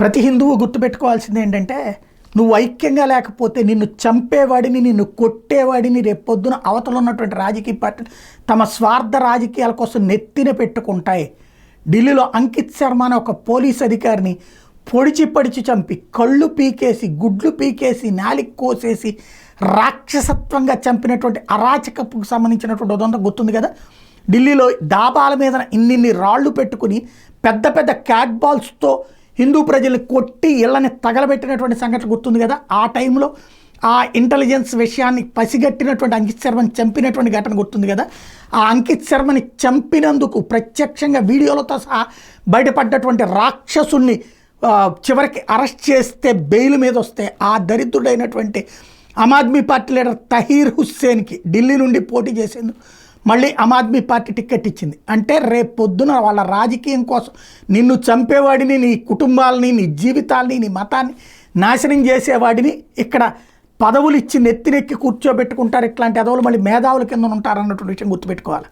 ప్రతి హిందువు గుర్తుపెట్టుకోవాల్సింది ఏంటంటే, నువ్వు ఐక్యంగా లేకపోతే నిన్ను చంపేవాడిని, నిన్ను కొట్టేవాడిని రేపొద్దున అవతల ఉన్నటువంటి రాజకీయ పార్టీలు తమ స్వార్థ రాజకీయాల కోసం నెత్తిన పెట్టుకుంటాయి. ఢిల్లీలో అంకిత్ శర్మ అనే ఒక పోలీస్ అధికారిని పొడిచి చంపి, కళ్ళు పీకేసి, గుడ్లు పీకేసి, నాలిక కోసేసి రాక్షసత్వంగా చంపినటువంటి అరాచకపుకు సంబంధించినటువంటి ఉదంతం గుర్తుంది కదా. ఢిల్లీలో డాబాల మీద ఇన్నిన్ని రాళ్ళు పెట్టుకుని పెద్ద పెద్ద క్యాట్ బాల్స్తో హిందూ ప్రజల్ని కొట్టి ఇళ్ళని తగలబెట్టినటువంటి సంఘటన గుర్తుంది కదా. ఆ టైంలో ఆ ఇంటెలిజెన్స్ విషయాన్ని పసిగట్టినటువంటి అంకిత్ శర్మని చంపినటువంటి ఘటన గుర్తుంది కదా. ఆ అంకిత్ శర్మని చంపినందుకు ప్రత్యక్షంగా వీడియోలతో సహా బయటపడ్డటువంటి రాక్షసుల్ని చివరికి అరెస్ట్ చేస్తే బెయిల్ మీద వస్తే ఆ దరిద్రుడైనటువంటి ఆమ్ ఆద్మీ పార్టీ లీడర్ తహీర్ హుస్సేన్కి ఢిల్లీ నుండి పోటీ చేసేందుకు మళ్ళీ ఆమ్ ఆద్మీ పార్టీ టికెట్ ఇచ్చింది. అంటే రేపు పొద్దున వాళ్ళ రాజకీయం కోసం నిన్ను చంపేవాడిని, నీ కుటుంబాలని, నీ జీవితాలని, నీ మతాన్ని నాశనం చేసేవాడిని ఇక్కడ పదవులు ఇచ్చి నెత్తినెక్కి కూర్చోబెట్టుకుంటారు. ఇట్లాంటి పదవులు మళ్ళీ మేధావుల కింద ఉంటారు అన్నటువంటి విషయం గుర్తుపెట్టుకోవాలి.